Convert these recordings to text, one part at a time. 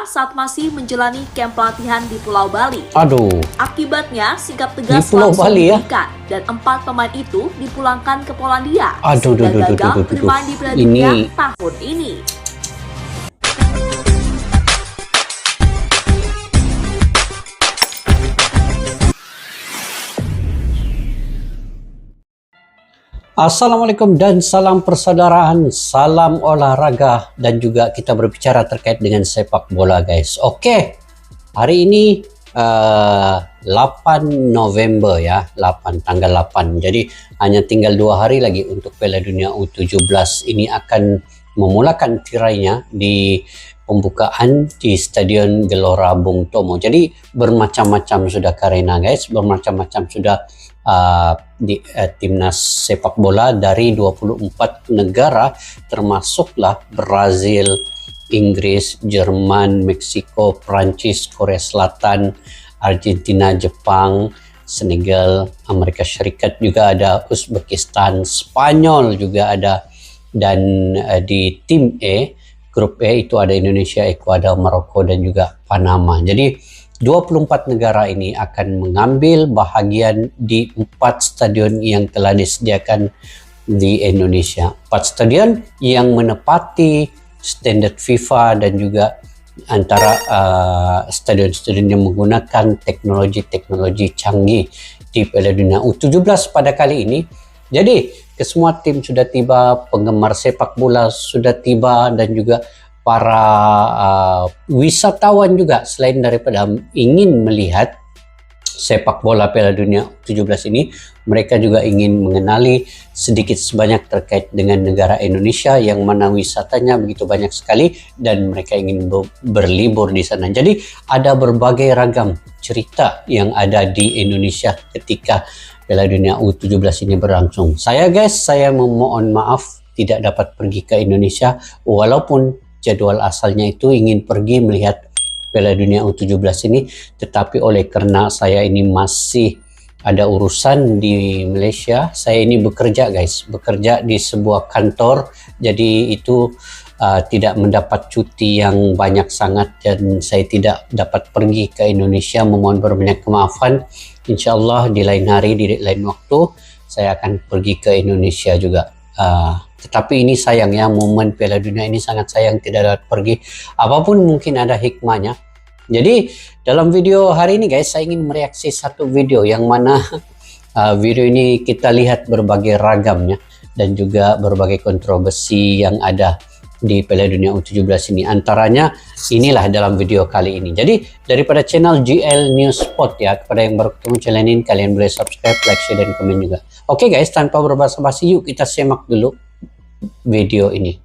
saat masih menjalani kamp pelatihan di Pulau Bali. Aduh. Akibatnya sikap tegas Pulau langsung Bali ya? diberikan dan 4 pemain itu dipulangkan ke Polandia Aduh, sehingga gagal bermain di Piala Dunia tahun ini. Assalamualaikum dan salam persaudaraan, salam olahraga, dan juga kita berbicara terkait dengan sepak bola, guys. Oke, hari ini 8 November ya, tanggal 8. Jadi hanya tinggal 2 hari lagi untuk Piala Dunia U17 ini akan memulakan tirainya di pembukaan di Stadion Gelora Bung Tomo. Jadi bermacam-macam sudah Karina, guys, bermacam-macam sudah timnas sepak bola dari 24 negara, termasuklah Brazil, Inggris, Jerman, Meksiko, Prancis, Korea Selatan, Argentina, Jepang, Senegal, Amerika Serikat juga ada, Uzbekistan, Spanyol juga ada, dan di tim E, grup E itu ada Indonesia, Ekuador, Maroko, dan juga Panama. Jadi 24 negara ini akan mengambil bahagian di 4 stadion yang telah disediakan di Indonesia. 4 stadion yang menepati standar FIFA dan juga antara stadion-stadion yang menggunakan teknologi-teknologi canggih di Piala Dunia U17 pada kali ini. Jadi kesemua tim sudah tiba, penggemar sepak bola sudah tiba, dan juga para wisatawan juga, selain daripada ingin melihat sepak bola Piala Dunia 17 ini, mereka juga ingin mengenali sedikit sebanyak terkait dengan negara Indonesia yang mana wisatanya begitu banyak sekali dan mereka ingin berlibur di sana. Jadi ada berbagai ragam cerita yang ada di Indonesia ketika Piala Dunia U17 ini berlangsung. Saya memohon maaf tidak dapat pergi ke Indonesia, walaupun jadwal asalnya itu ingin pergi melihat Piala Dunia U17 ini, tetapi oleh karena saya ini masih ada urusan di Malaysia, saya ini bekerja, guys, bekerja di sebuah kantor, jadi itu tidak mendapat cuti yang banyak sangat, dan saya tidak dapat pergi ke Indonesia. Memohon berbanyak kemaafan. Insyaallah di lain hari, di lain waktu saya akan pergi ke Indonesia juga. Tetapi ini sayang ya, momen Piala Dunia ini sangat sayang tidak dapat pergi. Apapun mungkin ada hikmahnya. Jadi dalam video hari ini, guys, saya ingin mereaksi satu video yang mana video ini kita lihat berbagai ragamnya dan juga berbagai kontroversi yang ada di Piala Dunia U17 ini. Antaranya inilah dalam video kali ini. Jadi daripada channel GL News Spot ya, kepada yang baru ketemu channel ini, kalian boleh subscribe, like, share, dan komen juga. Oke, guys, tanpa berbasa-basi, yuk kita simak dulu video ini.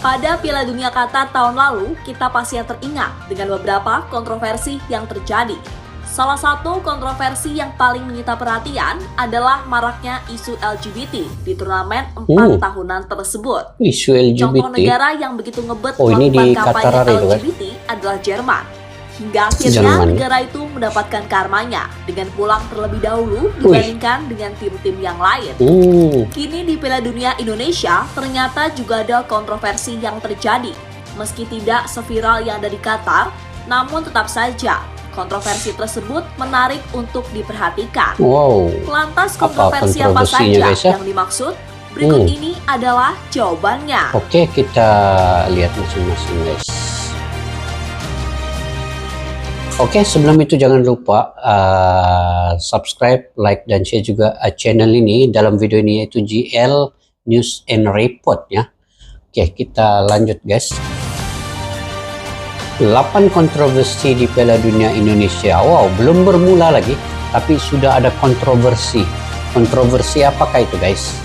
Pada Piala Dunia Qatar tahun lalu, kita pasti teringat dengan beberapa kontroversi yang terjadi. Salah satu kontroversi yang paling menyita perhatian adalah maraknya isu LGBT di turnamen 4 tahunan tersebut. Isu LGBT. Contoh negara yang begitu ngebet ini di melakukan Qatar kampanye itu, LGBT adalah Jerman. Hingga akhirnya negara itu mendapatkan karmanya dengan pulang terlebih dahulu dibandingkan dengan tim-tim yang lain. Kini di Piala Dunia Indonesia ternyata juga ada kontroversi yang terjadi. Meski tidak seviral yang ada di Qatar, namun tetap saja kontroversi tersebut menarik untuk diperhatikan. Lantas kontroversi apa saja guys, ya? yang dimaksud? Berikut ini adalah jawabannya. Oke, kita lihat masing-masing, guys. Oke, sebelum itu jangan lupa subscribe, like, dan share juga channel ini dalam video ini, yaitu GL News and Report ya. Oke, kita lanjut, guys. 8 kontroversi di Piala Dunia Indonesia. Wow, belum bermula lagi, tapi sudah ada kontroversi. Kontroversi apakah itu, guys?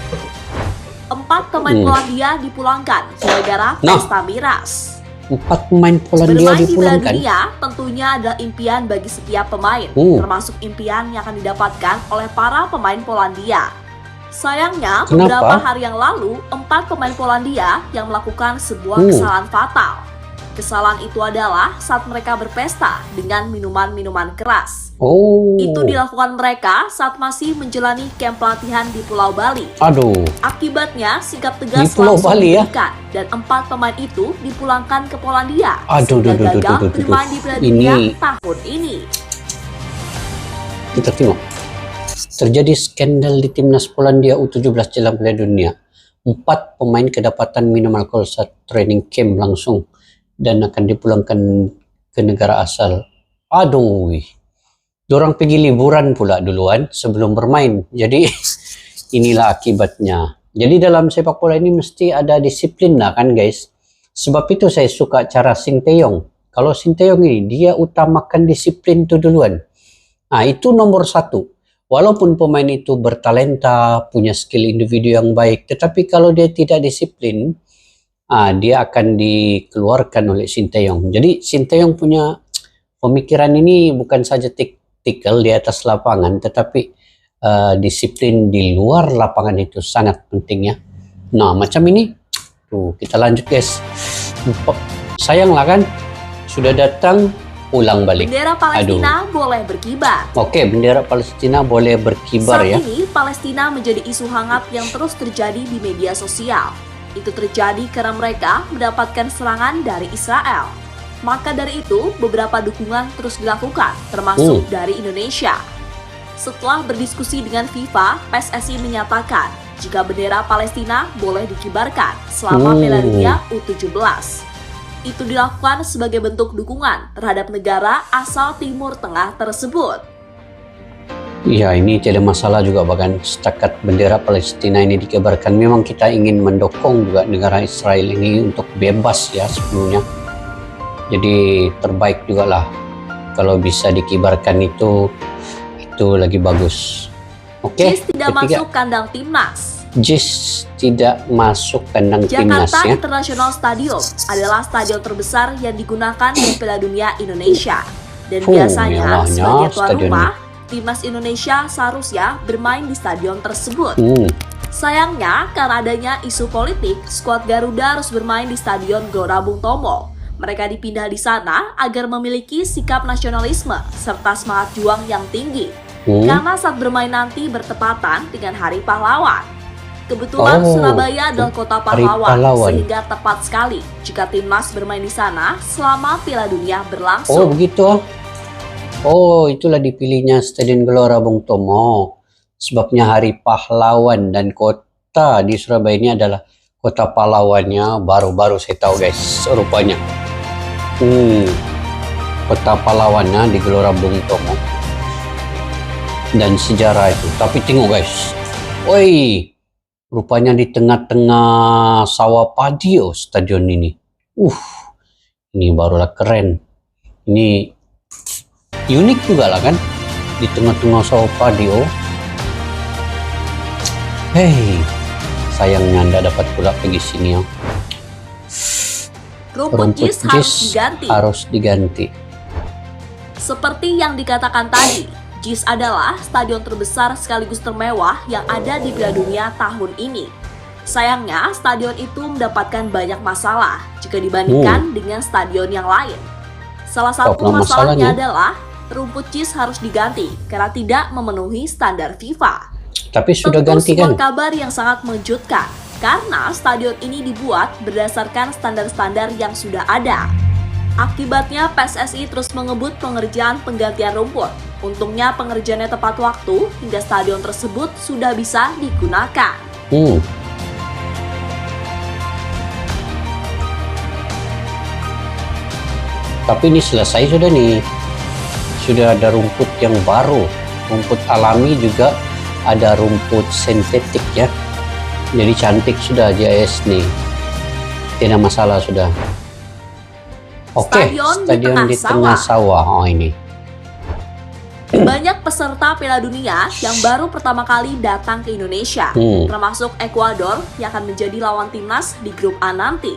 4 pemain Polandia dipulangkan gara-gara pesta miras. 4 pemain Polandia dipulangkan. Bermain di Piala Dunia tentunya adalah impian bagi setiap pemain, termasuk impian yang akan didapatkan oleh para pemain Polandia. Sayangnya, beberapa hari yang lalu, 4 pemain Polandia yang melakukan sebuah kesalahan fatal. kesalahan itu adalah saat mereka berpesta dengan minuman-minuman keras. Itu dilakukan mereka saat masih menjalani kamp pelatihan di Pulau Bali. Akibatnya sikap tegas langsung diberikan dan 4 pemain itu dipulangkan ke Polandia sehingga gagal bermain di Piala Dunia tahun ini. Kita tengok. Terjadi skandal di timnas Polandia U17 jelang Piala Dunia. 4 pemain kedapatan minum alkohol saat training camp langsung dan akan dipulangkan ke negara asal. Dorang pergi liburan pula duluan sebelum bermain. Jadi inilah akibatnya. Jadi dalam sepak bola ini mesti ada disiplin lah kan guys. Sebab itu saya suka cara Sinteyong. Kalau Sinteyong ini dia utamakan disiplin itu duluan. Itu nomor 1. Walaupun pemain itu bertalenta, punya skill individu yang baik, tetapi kalau dia tidak disiplin, dia akan dikeluarkan oleh Sinteyong. Jadi Sinteyong punya pemikiran ini bukan saja taktikal di atas lapangan, tetapi disiplin di luar lapangan itu sangat penting ya. Nah macam ini, tuh kita lanjut guys. Sayanglah kan, sudah datang pulang balik. Bendera Palestina boleh berkibar. Oke, bendera Palestina boleh berkibar ya. Saat ini Palestina menjadi isu hangat yang terus terjadi di media sosial. Itu terjadi karena mereka mendapatkan serangan dari Israel. Maka dari itu, beberapa dukungan terus dilakukan, termasuk dari Indonesia. Setelah berdiskusi dengan FIFA, PSSI menyatakan jika bendera Palestina boleh dikibarkan selama Piala Dunia U17. Itu dilakukan sebagai bentuk dukungan terhadap negara asal Timur Tengah tersebut. Ya, ini tidak masalah juga bahkan setakat bendera Palestina ini dikibarkan. Memang kita ingin mendukung juga negara Israel ini untuk bebas ya sebelumnya. Jadi terbaik juga lah kalau bisa dikibarkan itu lagi bagus. Oke. JIS tidak masuk kandang timnas. JIS tidak masuk kandang timnas Jakarta ya. International Stadium adalah stadion terbesar yang digunakan di Piala Dunia Indonesia. Dan biasanya sebagai tuan rumah, timnas Indonesia seharusnya bermain di stadion tersebut. Sayangnya, karena adanya isu politik, skuad Garuda harus bermain di Stadion Gelora Bung Tomo. Mereka dipindah di sana agar memiliki sikap nasionalisme serta semangat juang yang tinggi. Karena saat bermain nanti bertepatan dengan Hari Pahlawan. Kebetulan Surabaya adalah kota pahlawan, sehingga tepat sekali jika timnas bermain di sana selama Piala Dunia berlangsung. Begitu. Itulah dipilihnya Stadion Gelora Bung Tomo. Sebabnya Hari Pahlawan dan kota di Surabaya ini adalah kota pahlawannya. Baru-baru saya tahu guys, rupanya. Kota pahlawannya di Gelora Bung Tomo. Dan sejarah itu. Tapi tengok guys. Rupanya di tengah-tengah sawah padi stadion ini. Ini barulah keren. Ini unik juga lah kan. Di tengah-tengah sawah padi sayangnya Anda dapat pula pergi sini ya. Rumput JIS harus diganti. Seperti yang dikatakan tadi, JIS adalah stadion terbesar sekaligus termewah yang ada di Piala Dunia tahun ini. Sayangnya, stadion itu mendapatkan banyak masalah jika dibandingkan dengan stadion yang lain. Salah satu masalahnya adalah rumput JIS harus diganti karena tidak memenuhi standar FIFA. Tapi sudah ganti kan? Sebuah kabar yang sangat mengejutkan karena stadion ini dibuat berdasarkan standar-standar yang sudah ada. Akibatnya PSSI terus mengebut pengerjaan penggantian rumput. Untungnya pengerjaannya tepat waktu hingga stadion tersebut sudah bisa digunakan. Tapi ini selesai sudah nih. Sudah ada rumput yang baru. Rumput alami juga ada rumput sintetik ya. Jadi cantik sudah JS nih. Tidak masalah sudah. Oke, stadion di tengah sawah. Ini. Banyak peserta Piala Dunia yang baru pertama kali datang ke Indonesia, termasuk Ekuador yang akan menjadi lawan timnas di grup A nanti.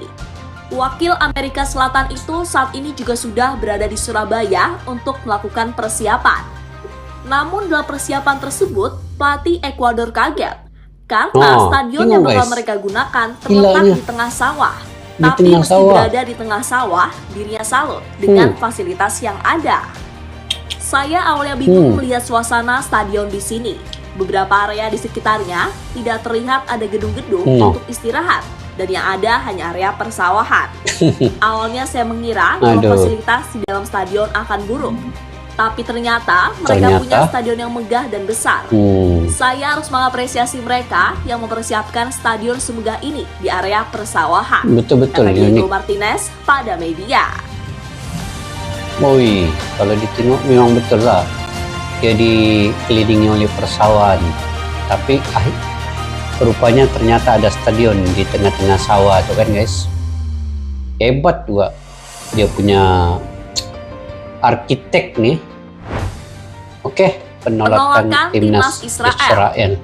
Wakil Amerika Selatan itu saat ini juga sudah berada di Surabaya untuk melakukan persiapan. Namun dalam persiapan tersebut, pelatih Ekuador kaget karena stadion yang bakal mereka gunakan terletak di tengah sawah. Di Tapi tengah meski sawah. berada di tengah sawah, dirinya salut dengan fasilitas yang ada. Saya awalnya bingung melihat suasana stadion di sini. Beberapa area di sekitarnya tidak terlihat ada gedung-gedung untuk istirahat, dan yang ada hanya area persawahan. Awalnya saya mengira kalau fasilitas di dalam stadion akan buruk, tapi ternyata mereka punya stadion yang megah dan besar. Saya harus mengapresiasi mereka yang mempersiapkan stadion semegah ini di area persawahan. Betul-betul Diego Martinez pada media. Woi, kalau ditengok memang betul lah. Dia dikelilingi oleh persawahan, tapi rupanya ternyata ada stadion di tengah-tengah sawah tuh kan guys. Hebat juga dia punya arsitek nih. Oke, penolakan timnas Israel.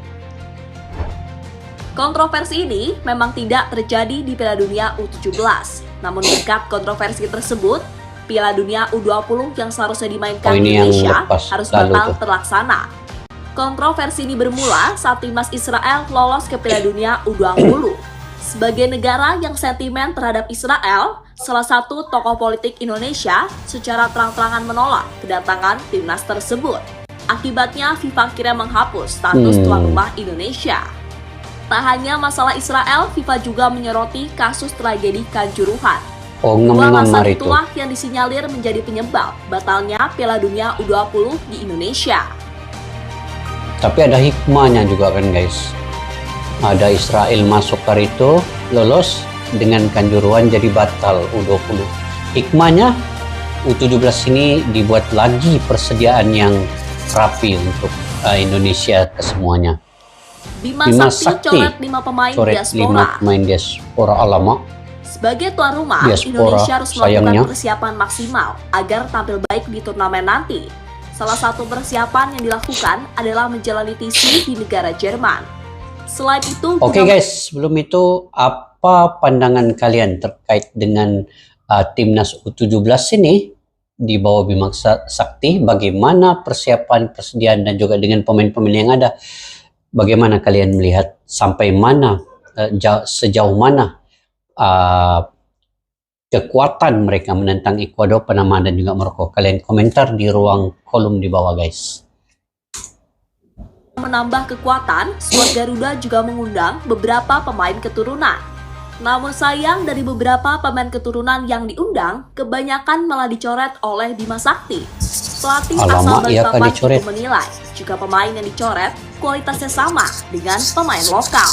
Kontroversi ini memang tidak terjadi di Piala Dunia U17. Namun berkat kontroversi tersebut, Piala Dunia U20 yang seharusnya dimainkan di Indonesia harus batal terlaksana. Kontroversi ini bermula saat timnas Israel lolos ke Piala Dunia U20. Sebagai negara yang sentimen terhadap Israel, salah satu tokoh politik Indonesia secara terang-terangan menolak kedatangan timnas tersebut. Akibatnya FIFA akhirnya menghapus status tuan rumah Indonesia. Tak hanya masalah Israel, FIFA juga menyoroti kasus tragedi Kanjuruhan. Dua masalah itulah yang disinyalir menjadi penyebab batalnya Piala Dunia U20 di Indonesia. Tapi ada hikmahnya juga kan guys. Ada Israel masuk ke itu, lolos, dengan Kanjuruhan jadi batal U20. Hikmahnya U17 ini dibuat lagi persediaan yang rapi untuk Indonesia kesemuanya. Bima Sakti coret 5 pemain diaspora. Alamak. Sebagai tuan rumah, Indonesia harus melakukan persiapan maksimal agar tampil baik di turnamen nanti. Salah satu persiapan yang dilakukan adalah menjalani TC di negara Jerman. Selain itu, Oke guys, sebelum itu apa pandangan kalian terkait dengan timnas U17 ini di bawah Bima Sakti? Bagaimana persiapan, persediaan dan juga dengan pemain-pemain yang ada? Bagaimana kalian melihat sampai mana, sejauh mana kekuatan mereka menentang Ekuador, Panama dan juga Maroko? Kalian komentar di ruang kolom di bawah guys. Menambah kekuatan, skuad Garuda juga mengundang beberapa pemain keturunan. Namun sayang dari beberapa pemain keturunan yang diundang, kebanyakan malah dicoret oleh Bima Sakti. Pelatih asal Balikpapan itu menilai jika pemain yang dicoret kualitasnya sama dengan pemain lokal.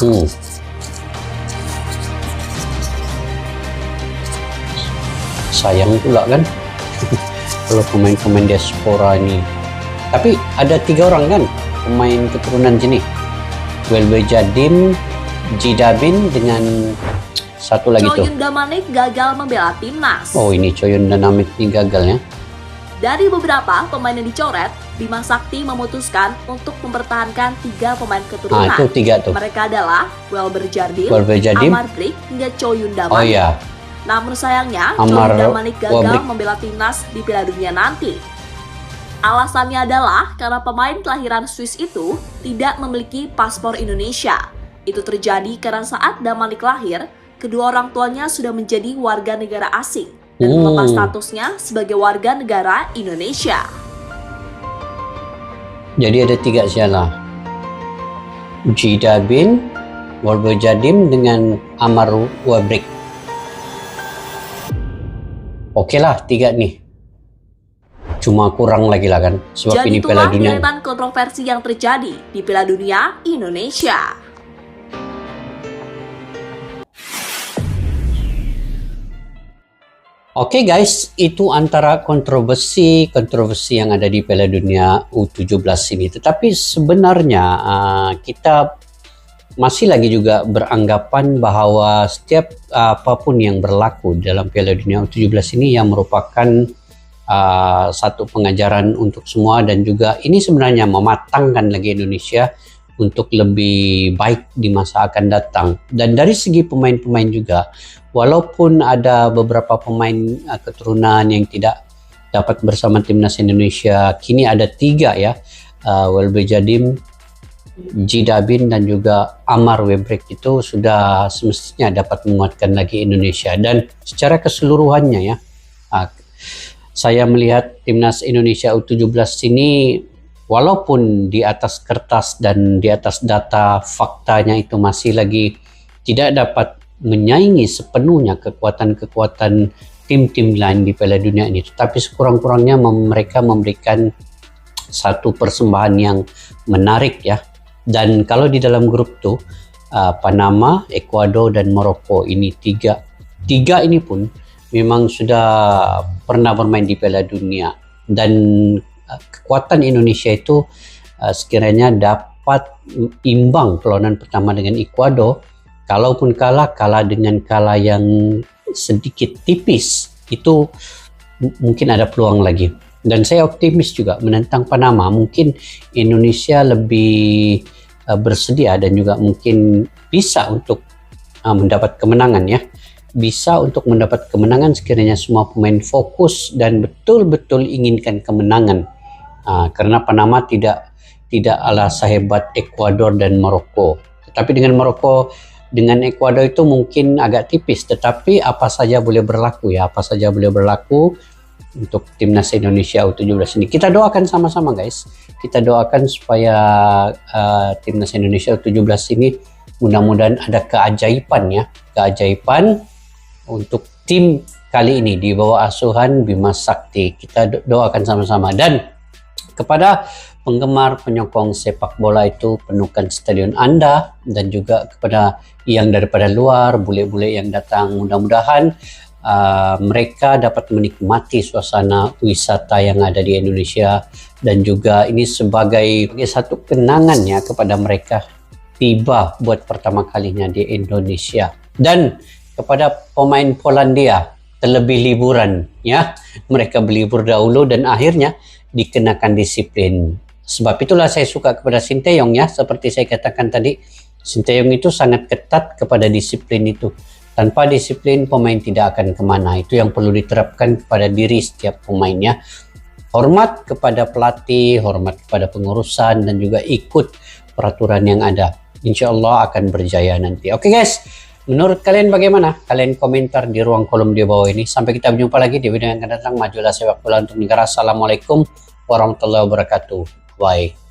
Sayang pula kan kalau pemain-pemain diaspora ini. Tapi ada 3 orang kan pemain keturunan sini. Welbe Jadim, Jidabin dengan satu lagi tuh. Coyun Damanik gagal membela timnas. Oh, ini Coyun Damanik ini gagal ya. Dari beberapa pemain yang dicoret, Bima Sakti memutuskan untuk mempertahankan 3 pemain keturunan. Itu 3 tuh. Mereka adalah Welber Jadim, Amar Brik hingga Coyun Damanik. Oh iya. Namun sayangnya, Coyun Damanik gagal membela timnas di Piala Dunia nanti. Alasannya adalah karena pemain kelahiran Swiss itu tidak memiliki paspor Indonesia. Itu terjadi karena saat Damanik lahir, kedua orang tuanya sudah menjadi warga negara asing dan melepas statusnya sebagai warga negara Indonesia. Jadi ada 3 sialah. Jidabin, Welbe Jadim dengan Amar Wabrik. Oke lah 3 nih. Cuma kurang lagi lah kan. Sebab jadi ini Piala Dunia. Jadi kontroversi yang terjadi di Piala Dunia Indonesia. Oke guys, itu antara kontroversi yang ada di Piala Dunia U17 ini. Tetapi sebenarnya kita masih lagi juga beranggapan bahwa setiap apapun yang berlaku dalam Piala Dunia U17 ini yang merupakan satu pengajaran untuk semua, dan juga ini sebenarnya mematangkan lagi Indonesia untuk lebih baik di masa akan datang. Dan dari segi pemain-pemain juga, walaupun ada beberapa pemain keturunan yang tidak dapat bersama timnas Indonesia, kini ada 3 ya, Welbe Jadim, Jidabin dan juga Amar Webrek itu sudah semestinya dapat menguatkan lagi Indonesia. Dan secara keseluruhannya ya, saya melihat timnas Indonesia U17 ini walaupun di atas kertas dan di atas data faktanya itu masih lagi tidak dapat menyaingi sepenuhnya kekuatan-kekuatan tim-tim lain di Piala Dunia ini, tetapi sekurang-kurangnya mereka memberikan satu persembahan yang menarik ya. Dan kalau di dalam grup tuh Panama, Ekuador dan Maroko ini tiga ini pun memang sudah pernah bermain di Piala Dunia, dan kekuatan Indonesia itu sekiranya dapat imbang perlawanan pertama dengan Ekuador. Kalaupun kalah dengan kalah yang sedikit tipis, itu mungkin ada peluang lagi. Dan saya optimis juga menentang Panama. Mungkin Indonesia lebih bersedia dan juga mungkin bisa untuk mendapat kemenangan ya. Bisa untuk mendapat kemenangan sekiranya semua pemain fokus dan betul-betul inginkan kemenangan. Karena Panama tidak ala sehebat Ekuador dan Maroko. Tetapi dengan Ekuador itu mungkin agak tipis, tetapi apa saja boleh berlaku ya, apa saja boleh berlaku untuk timnas Indonesia U17 ini. Kita doakan sama-sama guys, kita doakan supaya timnas Indonesia U17 ini mudah-mudahan ada keajaiban ya, keajaiban untuk tim kali ini di bawah asuhan Bima Sakti. Kita doakan sama-sama. Dan kepada penggemar penyokong sepak bola itu, penuhkan stadion Anda, dan juga kepada yang daripada luar, bule-bule yang datang, mudah-mudahan mereka dapat menikmati suasana wisata yang ada di Indonesia, dan juga ini sebagai satu kenangan ya kepada mereka tiba buat pertama kalinya di Indonesia. Dan kepada pemain Polandia, terlebih liburan ya, mereka berlibur dahulu dan akhirnya dikenakan disiplin. Sebab itulah saya suka kepada Sinteyong ya, seperti saya katakan tadi, Sinteyong itu sangat ketat kepada disiplin itu. Tanpa disiplin pemain tidak akan kemana. Itu yang perlu diterapkan kepada diri setiap pemainnya. Hormat kepada pelatih, hormat kepada pengurusan, dan juga ikut peraturan yang ada. Insya Allah akan berjaya nanti. Oke guys, menurut kalian bagaimana? Kalian komentar di ruang kolom di bawah ini. Sampai kita berjumpa lagi di video yang akan datang. Majulah sepak bola untuk negara. Assalamualaikum warahmatullahi wabarakatuh. Bye.